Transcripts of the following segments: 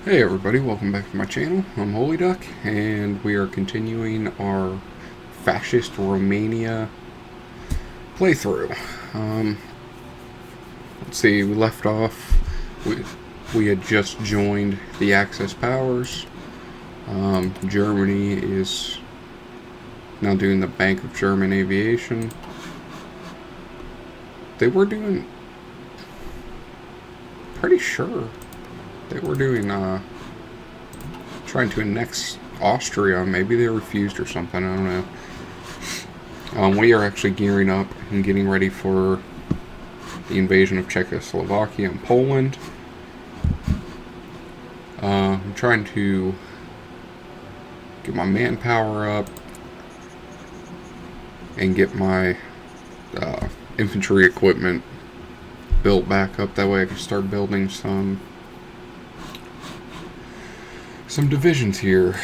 Hey everybody, welcome back to my channel. I'm Holy Duck, and we are continuing our Fascist Romania playthrough. Let's see, we left off, we had just joined the Axis powers. Germany is now doing the Bank of German Aviation. They were doing, pretty sure, they were doing, trying to annex Austria. Maybe they refused or something, I don't know. We are actually gearing up and getting ready for the invasion of Czechoslovakia and Poland. I'm trying to get my manpower up and get my infantry equipment built back up. That way I can start building some divisions here.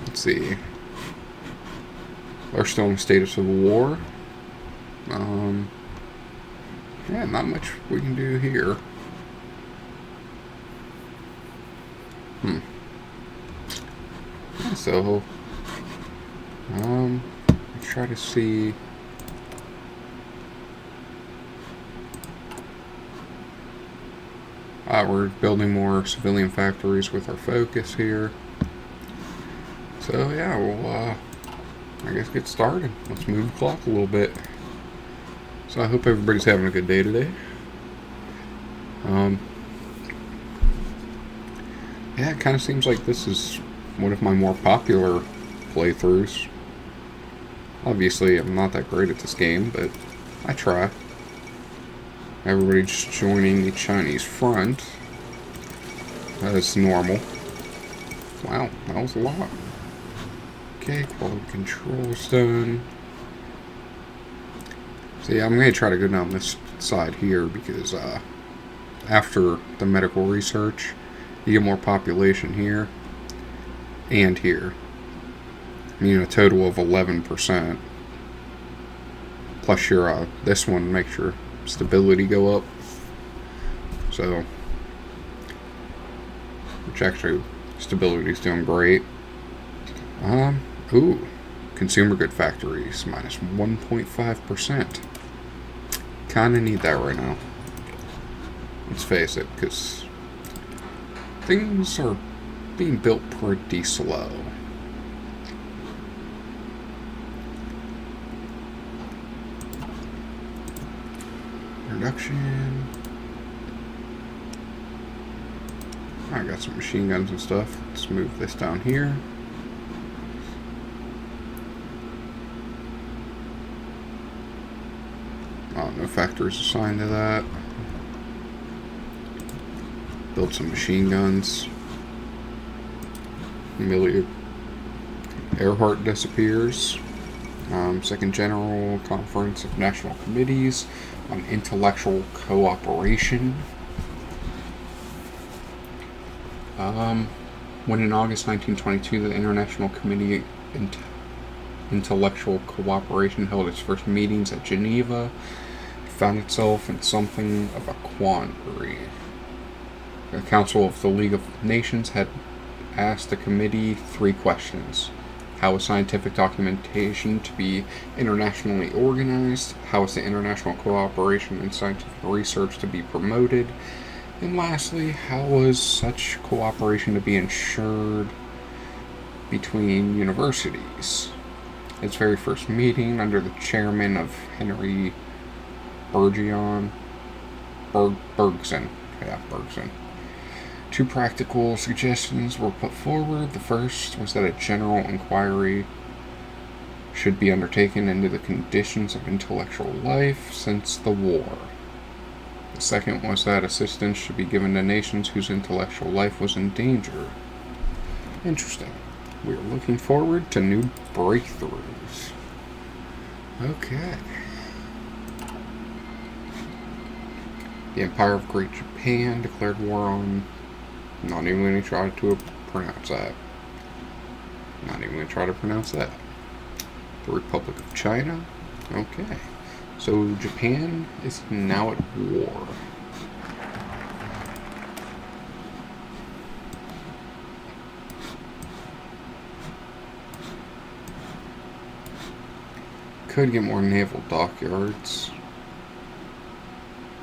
Let's see. We're still in a state of civil war. Yeah, not much we can do here. So, let's try to see. We're building more civilian factories with our focus here. So yeah, we'll I guess get started. Let's move the clock a little bit. So I hope everybody's having a good day today. Yeah, it kind of seems like this is one of my more popular playthroughs. Obviously, I'm not that great at this game, but I try. Everybody's joining the Chinese front. That's normal. Wow, that was a lot. Okay, quality control's done. So yeah, I'm going to try to go down this side here because after the medical research, you get more population here and here. I mean, a total of 11%. Plus your this one makes your stability go up. So, which actually stability's doing great. Ooh, consumer good factories minus 1.5%. Kinda need that right now. Let's face it, because things are being built pretty slow. Production. I got some machine guns and stuff. Let's move this down here. No factories assigned to that. Build some machine guns. Amelia Earhart disappears. Second General Conference of National Committees on Intellectual Cooperation. When in August 1922, the International Committee Intellectual Cooperation held its first meetings at Geneva, it found itself in something of a quandary. The Council of the League of Nations had asked the committee 3 questions. How is scientific documentation to be internationally organized? How is the international cooperation in scientific research to be promoted? And lastly, how was such cooperation to be ensured between universities? Its very first meeting, under the chairman of Henry Bergson. 2 practical suggestions were put forward. The first was that a general inquiry should be undertaken into the conditions of intellectual life since the war. The second was that assistance should be given to nations whose intellectual life was in danger. Interesting. We are looking forward to new breakthroughs. Okay. The Empire of Great Japan declared war on... Not even going to try to pronounce that. The Republic of China. Okay. So Japan is now at war. could get more naval dockyards.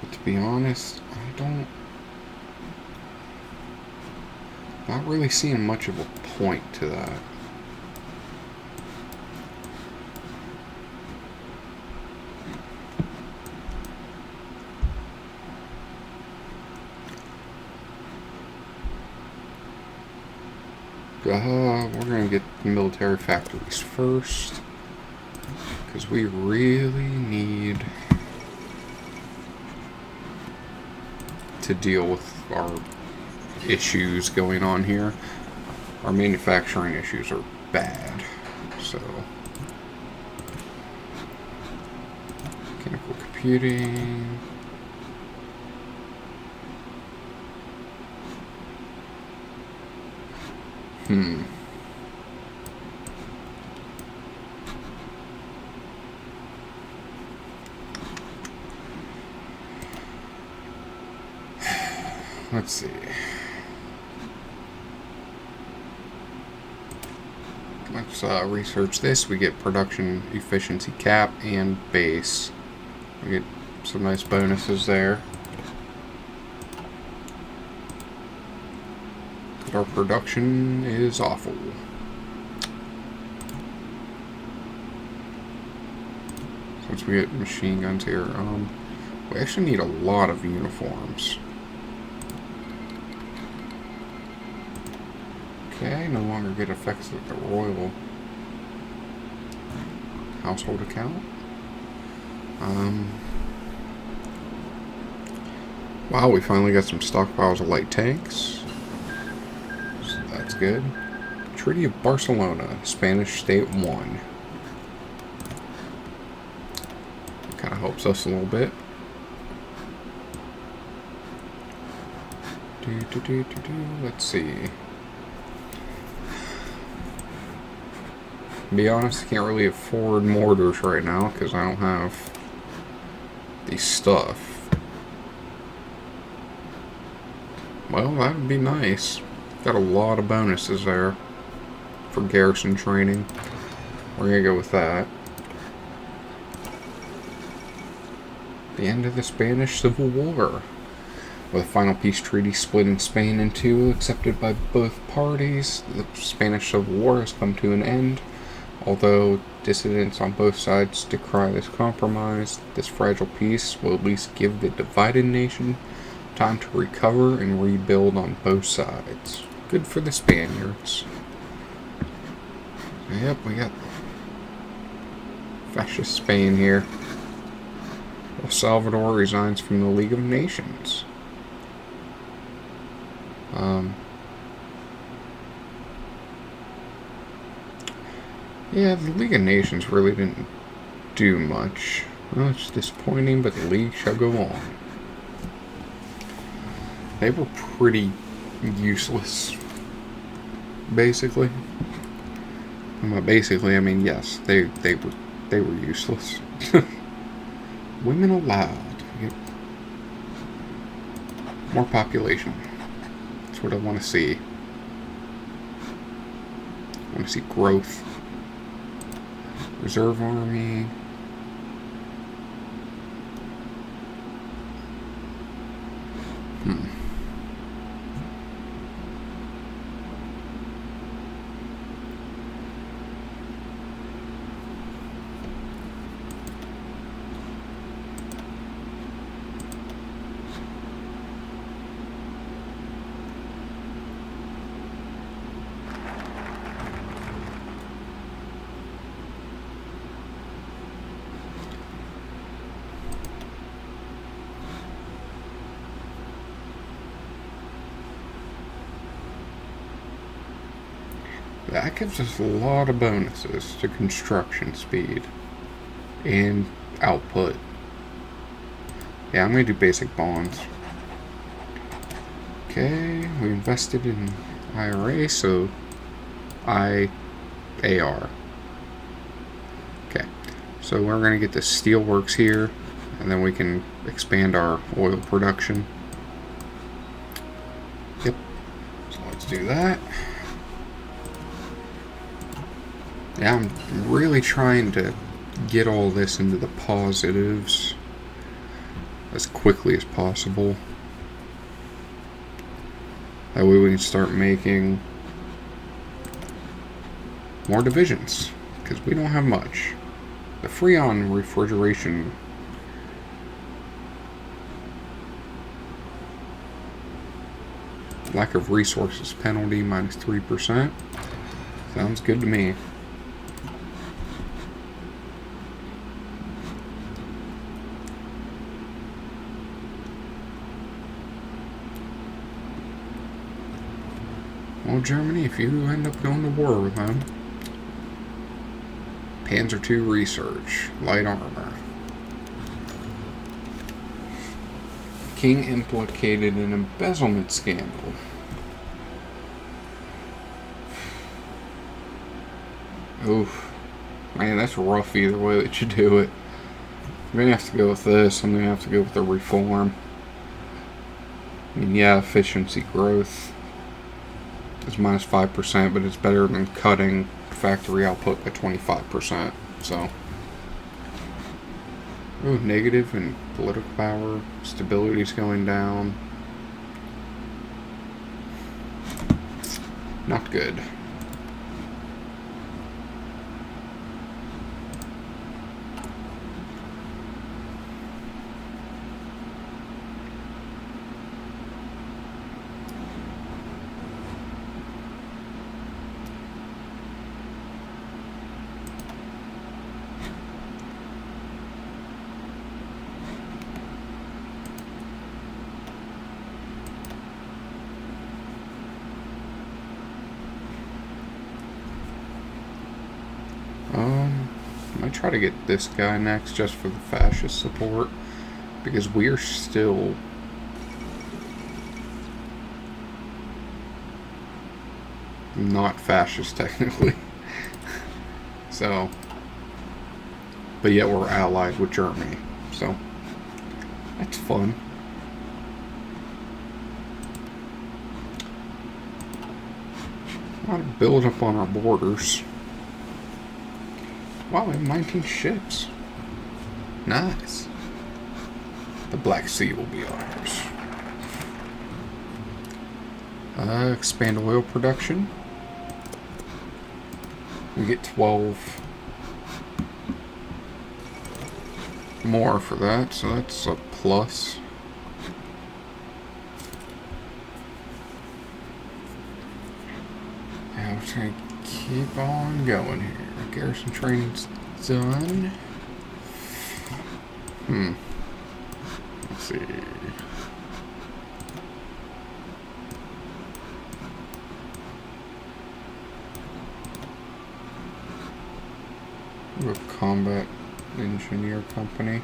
But to be honest, not really seeing much of a point to that. We're gonna get military factories first, because we really need to deal with our issues going on here. Our manufacturing issues are bad, so mechanical computing. Let's see. Let's research this. We get production efficiency cap and base. We get some nice bonuses there. But our production is awful. Since we get machine guns here, we actually need a lot of uniforms. Okay, no longer get effects of the royal household account. Wow, we finally got some stockpiles of light tanks. So that's good. Treaty of Barcelona, Spanish State 1. Kind of helps us a little bit. Let's see. To be honest, I can't really afford mortars right now because I don't have the stuff. Well, that would be nice. Got a lot of bonuses there for garrison training. We're gonna go with that. The end of the Spanish Civil War. With a final peace treaty splitting Spain in two, accepted by both parties, the Spanish Civil War has come to an end. Although dissidents on both sides decry this compromise, this fragile peace will at least give the divided nation time to recover and rebuild on both sides. Good for the Spaniards. Yep, we got fascist Spain here. El Salvador resigns from the League of Nations. Yeah, the League of Nations really didn't do much. Well, it's disappointing, but the League shall go on. They were pretty useless, basically. And by basically, I mean yes, they were useless. Women allowed. Yep. More population. That's what I want to see. I want to see growth. Reserve Army. That gives us a lot of bonuses to construction speed and output. Yeah, I'm going to do basic bonds. Okay, we invested in IRA, so IAR. Okay, so we're going to get the steelworks here, and then we can expand our oil production. Yep, so let's do that. Yeah, I'm really trying to get all this into the positives as quickly as possible. That way we can start making more divisions, because we don't have much. The Freon refrigeration lack of resources penalty minus 3%. Sounds good to me. Well, Germany, if you end up going to war with them, Panzer II research, light armor. King implicated in embezzlement scandal. Oof. Man, that's rough either way that you do it. I'm gonna have to go with this. I'm gonna have to go with the reform. I mean, yeah, efficiency growth is minus 5%, but it's better than cutting factory output by 25%. So, ooh, negative in political power. Stability's going down. Not good. I might try to get this guy next just for the fascist support, because we're still not fascist technically. So, but yet we're allied with Germany, so that's fun. A lot of build up on our borders. Wow, we have 19 ships. Nice. The Black Sea will be ours. Expand oil production. We get 12 more for that, so that's a plus. Yeah, we're trying to keep on going here. Garrison training's done. Let's see. We're a combat engineer company.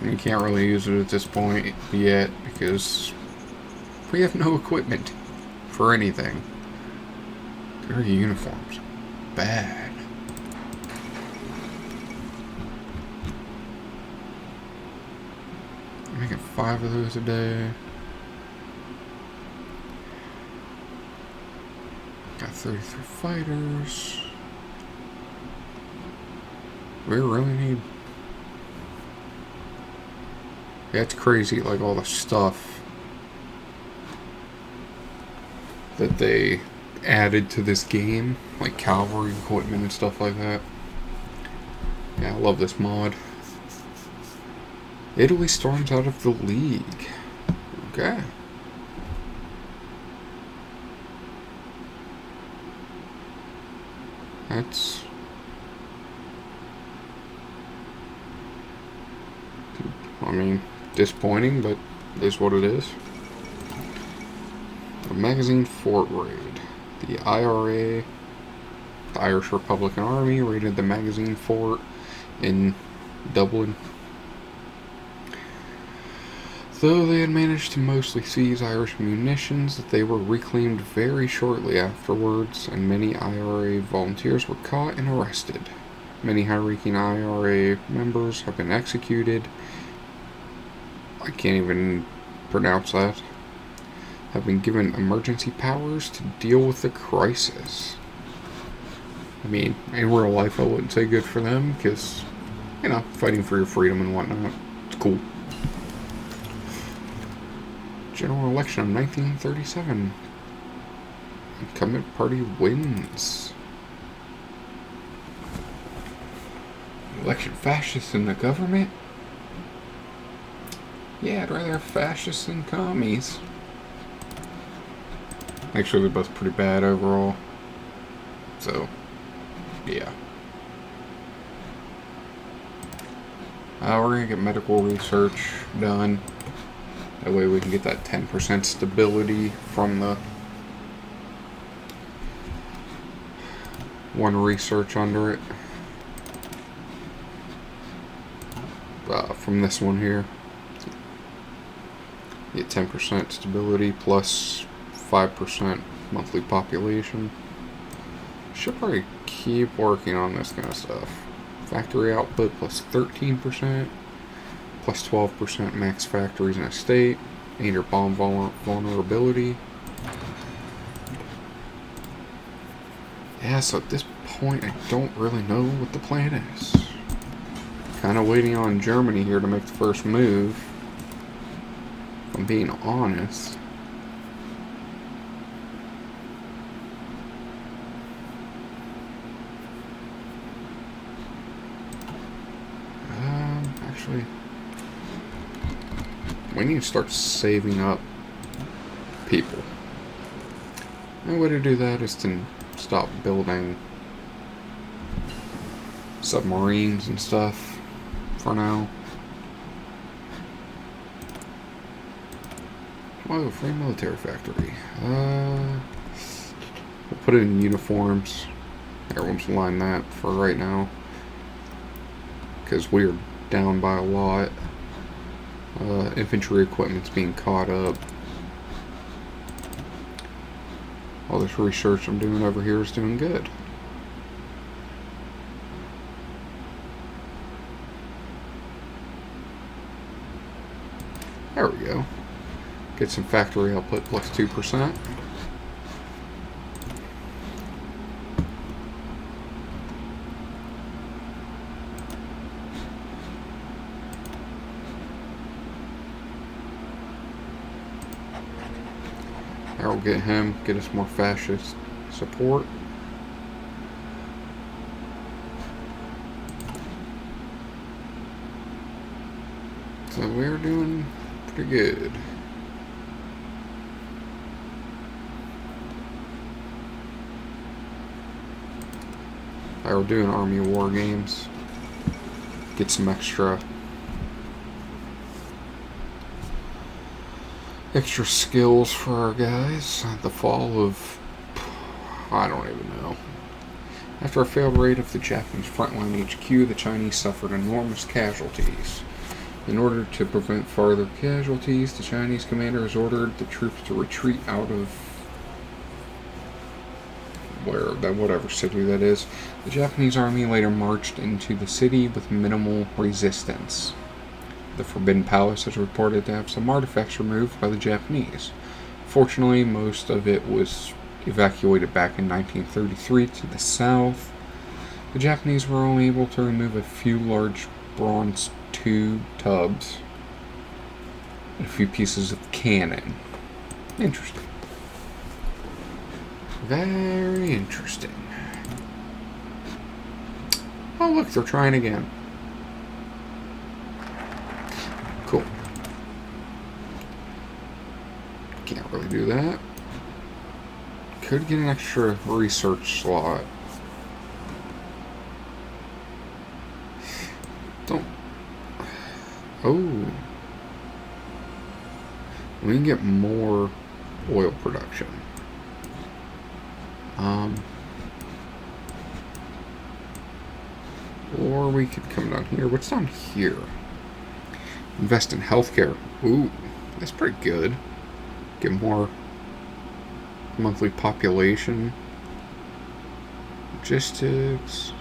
You can't really use it at this point yet because we have no equipment for anything. Their uniforms bad. I'm making 5 of those a day. Got 33 fighters. We really need... Yeah, it's crazy, like all the stuff that they added to this game, like cavalry equipment and stuff like that. Yeah, I love this mod. Italy storms out of the league. Okay. That's... I mean, disappointing, but it is what it is. A magazine fort raid. The IRA, the Irish Republican Army, raided the magazine fort in Dublin. Though they had managed to mostly seize Irish munitions, they were reclaimed very shortly afterwards, and many IRA volunteers were caught and arrested. Many high-ranking IRA members have been executed. I can't even pronounce that. Have been given emergency powers to deal with the crisis. I mean, in real life, I wouldn't say good for them because, fighting for your freedom and whatnot. It's cool. General election of 1937. Incumbent party wins. Election fascists in the government? Yeah, I'd rather have fascists than commies. Actually, they're both pretty bad overall. So, yeah. We're going to get medical research done. That way we can get that 10% stability from the one research under it. From this one here. Get 10% stability plus 5% monthly population. Should probably keep working on this kind of stuff. Factory output plus 13%, plus 12% max factories in a state, and your bomb vulnerability. Yeah, so at this point, I don't really know what the plan is. Kind of waiting on Germany here to make the first move, if I'm being honest. Actually, we need to start saving up people. And the way to do that is to stop building submarines and stuff for now. Whoa, free military factory. We'll put it in uniforms. Everyone's line that for right now, because we're down by a lot. Infantry equipment's being caught up. All this research I'm doing over here is doing good. There we go. Get some factory output plus 2%. That'll get him, get us more fascist support. So we're doing pretty good. I will do an army war games. Get some extra skills for our guys. The fall of, I don't even know. After a failed raid of the Japanese frontline HQ, the Chinese suffered enormous casualties. In order to prevent further casualties, the Chinese commander has ordered the troops to retreat out of whatever city that is. The Japanese army later marched into the city with minimal resistance. The Forbidden Palace is reported to have some artifacts removed by the Japanese. Fortunately, most of it was evacuated back in 1933 to the south. The Japanese were only able to remove a few large bronze tubs and a few pieces of cannon. Interesting. Very interesting. Oh, look, they're trying again. Cool. Can't really do that. Could get an extra research slot. Don't. Oh. We can get more oil production. Or we could come down here. What's down here? Invest in healthcare. Ooh, that's pretty good. Get more monthly population. Logistics.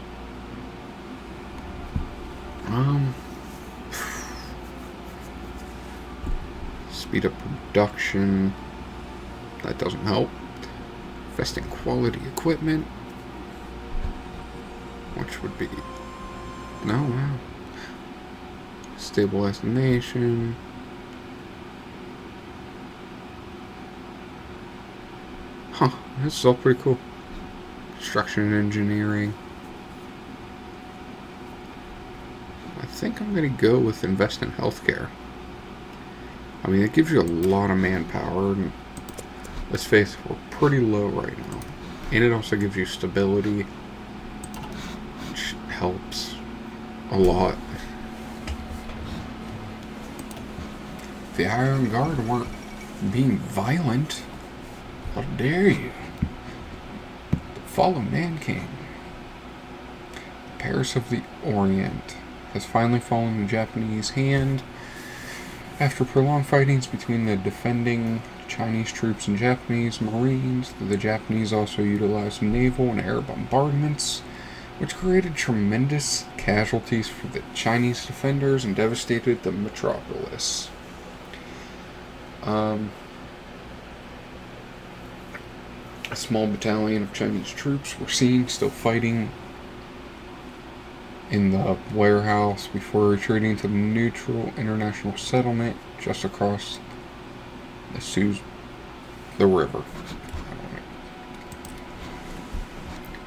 Speed up production. That doesn't help. Invest in quality equipment. which would be... No, wow. Stabilize the nation. Huh, this is all pretty cool. Construction and engineering. I think I'm going to go with invest in healthcare. I mean, it gives you a lot of manpower, and let's face it, we're pretty low right now. And it also gives you stability, which helps a lot. If the Iron Guard weren't being violent, how dare you? The fallen Man King. Paris of the Orient has finally fallen in Japanese hand after prolonged fightings between the defending Chinese troops and Japanese Marines. The Japanese also utilized naval and air bombardments, which created tremendous casualties for the Chinese defenders and devastated the metropolis. A small battalion of Chinese troops were seen still fighting in the warehouse before retreating to the neutral international settlement just across the river.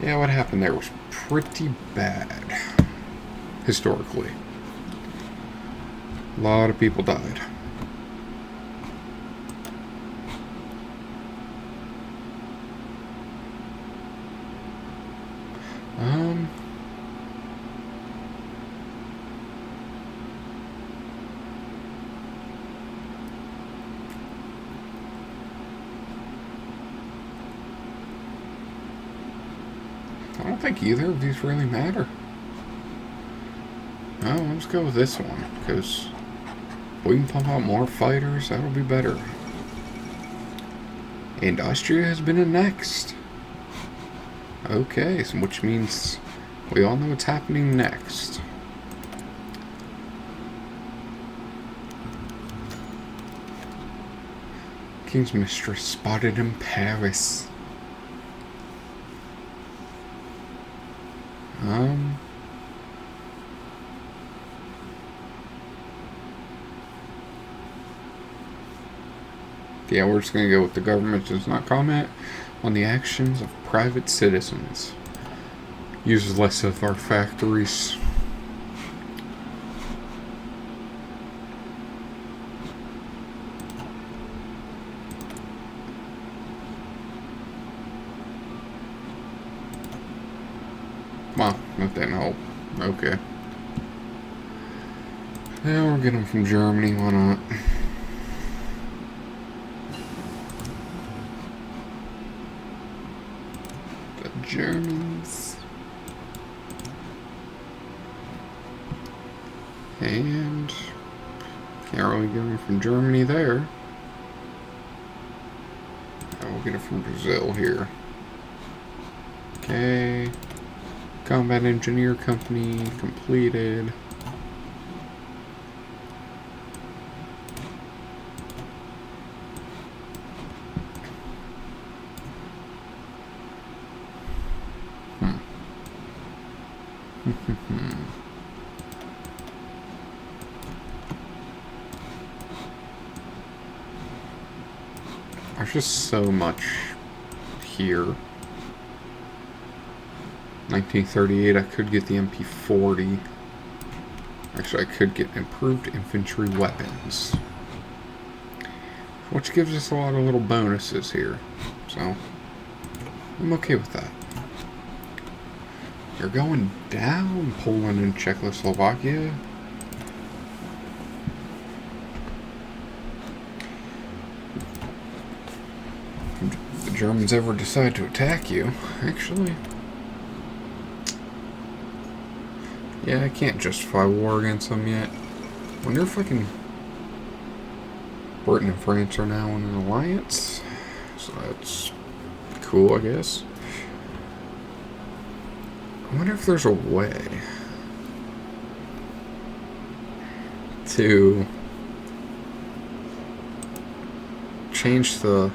Yeah, what happened there was pretty bad, historically. A lot of people died. I don't think either of these really matter. Oh, let's go with this one, because if we can pump out more fighters, that'll be better. And Austria has been annexed. Okay, so which means we all know what's happening next. King's mistress spotted in Paris. Yeah, we're just going to go with the government does not comment on the actions of private citizens. Uses less of our factories. Well, that didn't help. Okay. Yeah, we're getting them from Germany, why not? Germans. And can't really get them from Germany there. We'll get it from Brazil here. Okay. Combat Engineer Company completed. There's just so much here. 1938, I could get the MP40. Actually, I could get improved infantry weapons, which gives us a lot of little bonuses here. So, I'm okay with that. You're going down, Poland and Czechoslovakia. If the Germans ever decide to attack you, actually... Yeah, I can't justify war against them yet. When they're fucking... Britain and France are now in an alliance. So that's cool, I guess. I wonder if there's a way to change the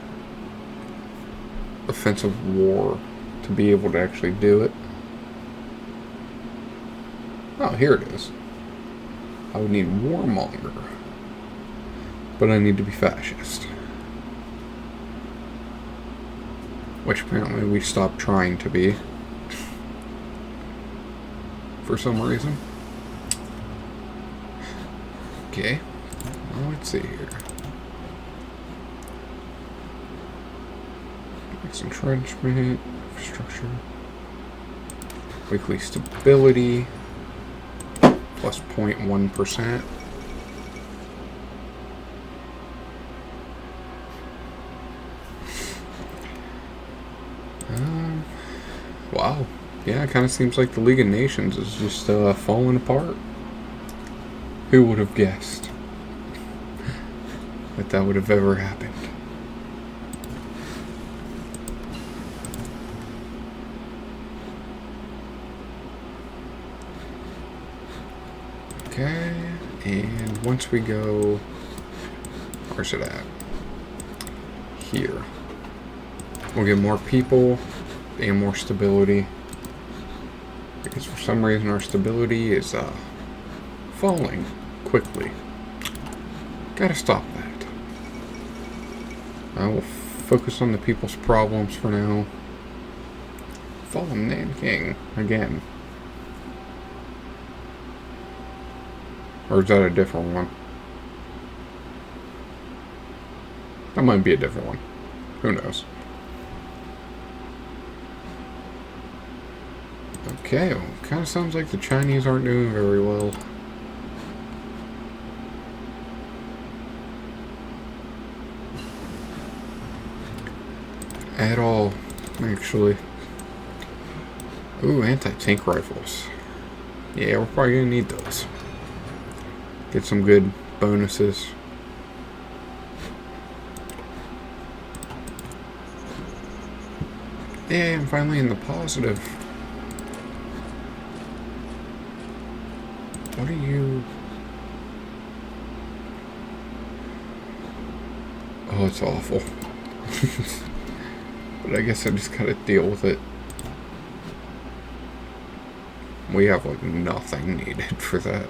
offensive war to be able to actually do it. Oh, here it is. I would need warmonger. But I need to be fascist. Which apparently we stopped trying to be. For some reason. Okay. Well, let's see here. Max entrenchment, infrastructure. Weekly stability. Plus 0.1%. Wow. Yeah, it kind of seems like the League of Nations is just falling apart. Who would have guessed that would have ever happened? Okay, and once we go, where's it at? Here. We'll get more people and more stability. Because for some reason our stability is falling quickly. Gotta stop that. I will focus on the people's problems for now. Fallen Nanking again. Or is that a different one? That might be a different one. Who knows? Okay, well, kind of sounds like the Chinese aren't doing very well. At all, actually. Ooh, anti-tank rifles. Yeah, we're probably gonna need those. Get some good bonuses. Yeah, I'm finally in the positive. What are you... Oh, it's awful. But I guess I just gotta deal with it. We have, like, nothing needed for that.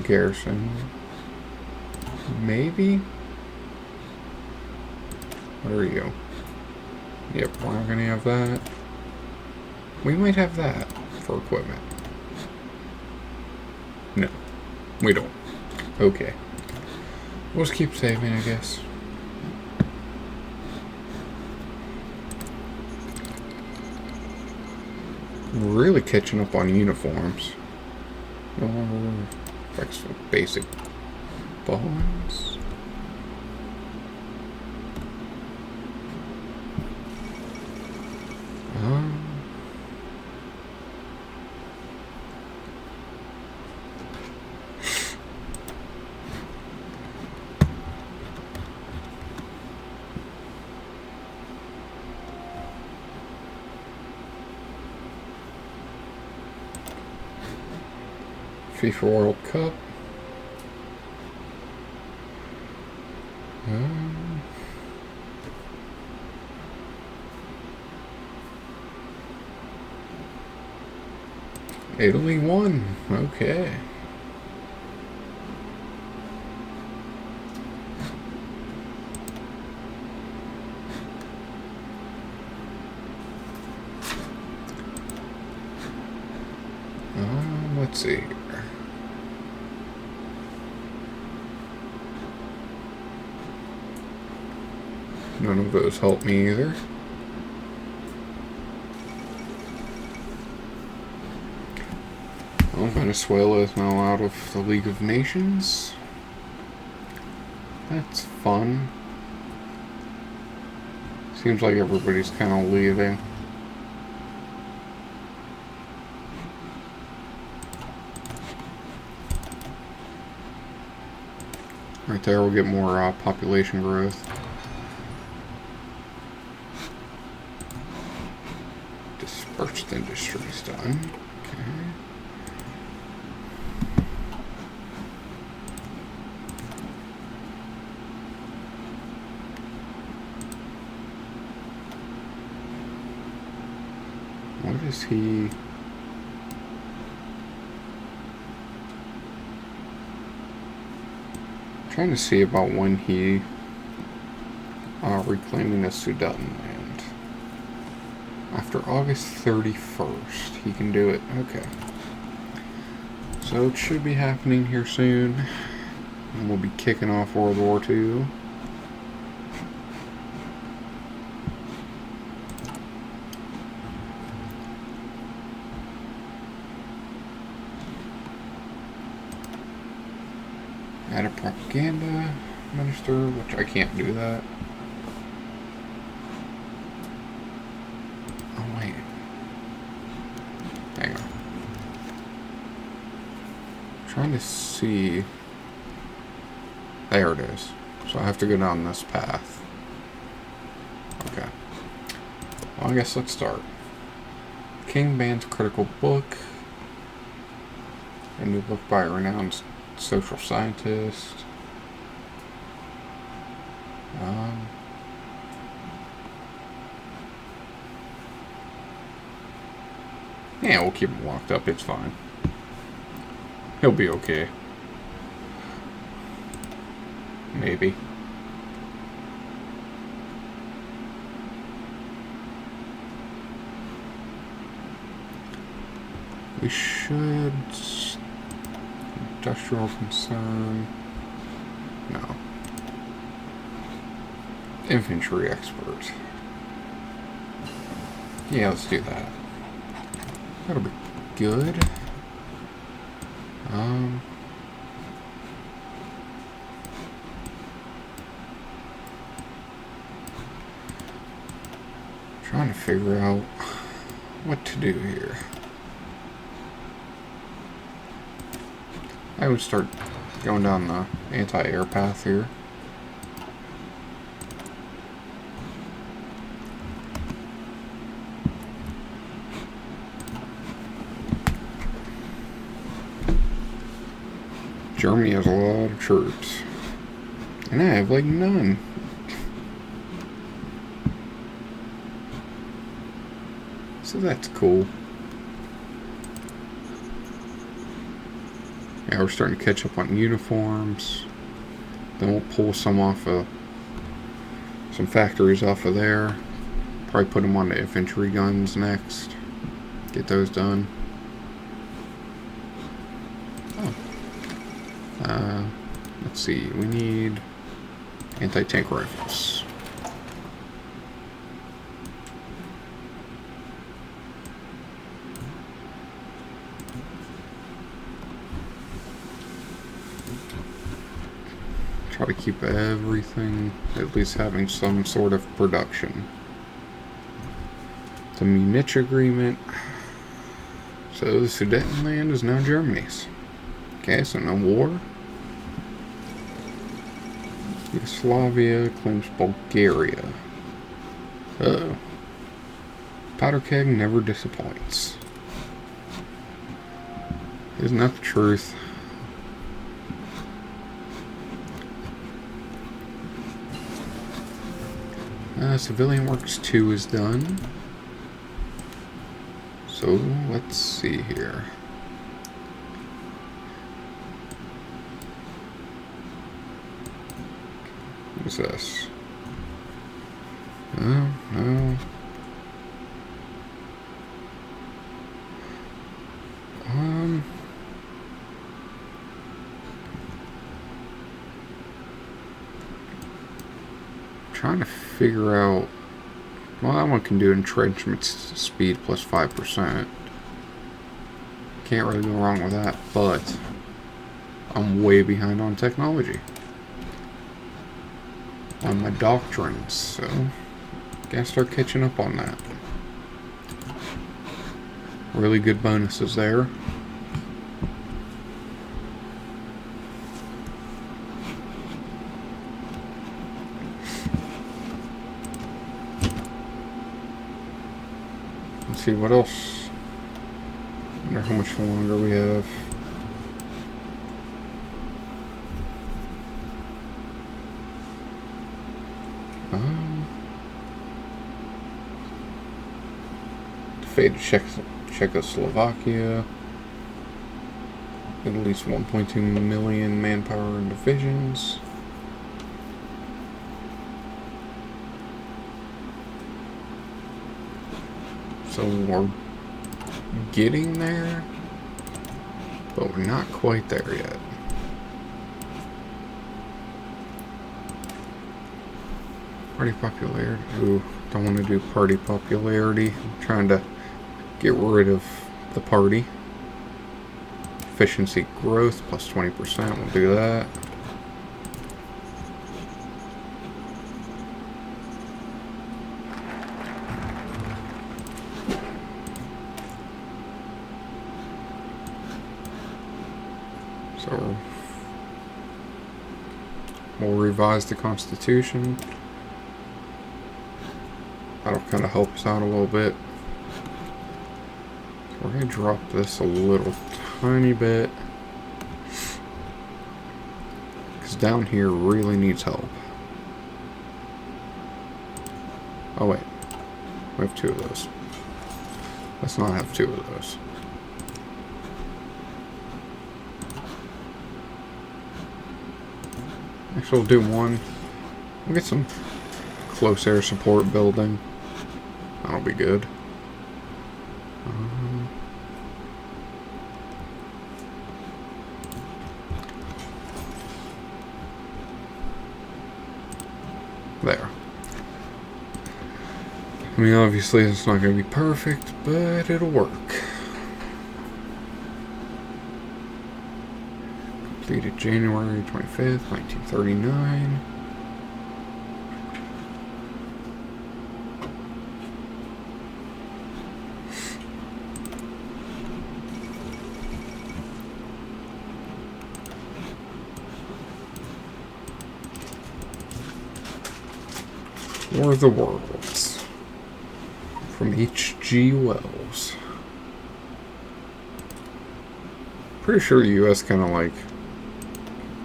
Garrison. Maybe? What are you? Yep, we're not gonna have that. We might have that for equipment. No, we don't. Okay. We'll just keep saving, I guess. We're really catching up on uniforms. No longer affects basic bonds. FIFA World Cup. Italy won. Okay. Let's see here. None of those help me either. Well, Venezuela is now out of the League of Nations. That's fun. Seems like everybody's kind of leaving. Right there, we'll get more population growth. Dispersed industry's done. Okay. What is he? Trying to see about when he reclaiming the Sudetenland. After August 31st, he can do it. Okay. So it should be happening here soon. And we'll be kicking off World War II. Add a propaganda minister, which I can't do that. Oh, wait. Hang on. Trying to see. There it is. So I have to go down this path. Okay. Well, I guess let's start. King bans critical book. A new book by a renowned social scientist. Yeah, we'll keep him locked up. It's fine. He'll be okay. Maybe. We should... Industrial concern... No. Infantry expert. Yeah, let's do that. That'll be good. Trying to figure out what to do here. I would start going down the anti-air path here. Germany has a lot of troops. And I have like none. So that's cool. Yeah, we're starting to catch up on uniforms. Then we'll pull some off of some factories off of there. Probably put them on the infantry guns next. Get those done. Let's see. We need anti-tank rifles. Try to keep everything at least having some sort of production. The Munich agreement. So the Sudetenland is now Germany's. Okay, so no war. Yugoslavia claims Bulgaria. Uh-oh. Powder keg never disappoints. Isn't that the truth? Civilian Works 2 is done. So, let's see here. What is this? Oh, no. Trying to figure out. Well, that one can do entrenchment speed plus 5%. Can't really go wrong with that, but I'm way behind on technology. On my doctrines, so gotta start catching up on that. Really good bonuses there. Let's see what else. I wonder how much longer we have. Fate of Czechoslovakia. At least 1.2 million manpower and divisions. So we're getting there, but we're not quite there yet. Party popularity. Ooh, don't want to do party popularity. I'm trying to get rid of the party. Efficiency growth plus 20%. We'll do that. So we'll revise the Constitution. That'll kind of help us out a little bit. We're going to drop this a little tiny bit, because down here really needs help. Oh wait, we have 2 of those. Let's not have 2 of those. Actually, we'll do 1. We'll get some close air support building. That'll be good. There. I mean, obviously it's not going to be perfect, but it'll work. Completed January 25th, 1939. War of the Worlds from H.G. Wells. Pretty sure the U.S. kind of like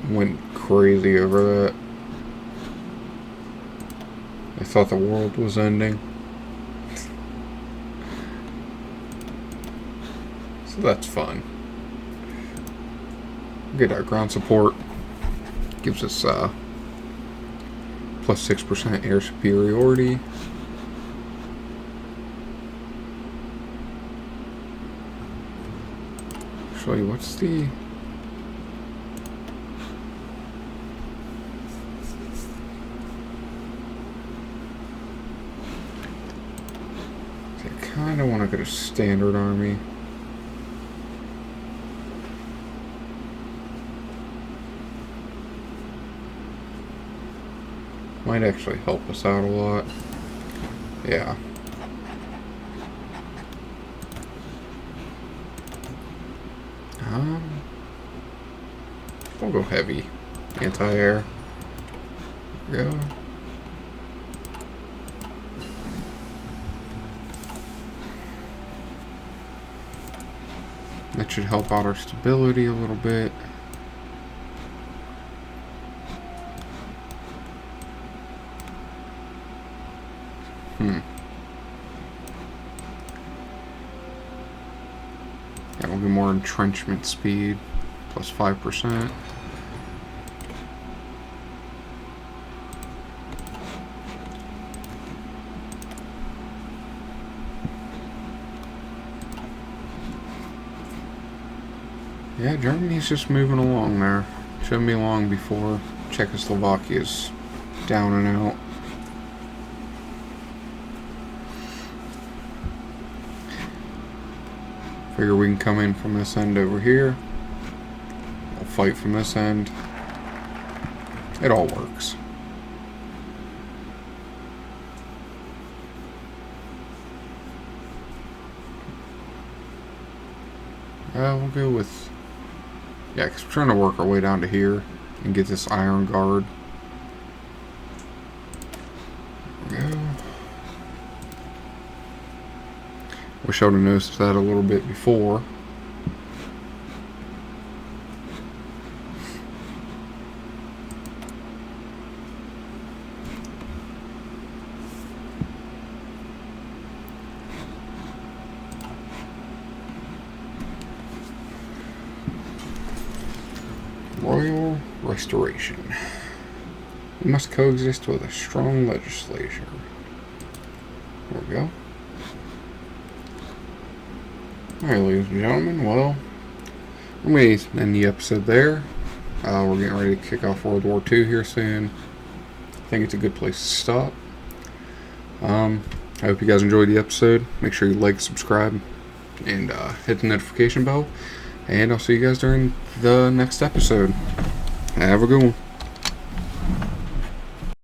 went crazy over that. They thought the world was ending. So that's fun. Get our ground support. Gives us plus 6% air superiority. Actually, what's the... I kind of want to go to standard army. Might actually help us out a lot. Yeah. We'll go heavy. Anti-air. Go. That should help out our stability a little bit. Yeah, we'll get more entrenchment speed, plus 5%. Yeah, Germany's just moving along there. Shouldn't be long before Czechoslovakia's down and out. Figure we can come in from this end over here. We'll fight from this end. It all works. We'll go with... Yeah, because we're trying to work our way down to here and get this Iron Guard. There we go. Wish I would have noticed that a little bit before. Royal Restoration. We must coexist with a strong legislature. There we go. Alright, ladies and gentlemen, well, I'm going to end the episode there. We're getting ready to kick off World War II here soon. I think it's a good place to stop. I hope you guys enjoyed the episode. Make sure you like, subscribe, and hit the notification bell. And I'll see you guys during the next episode. Have a good one.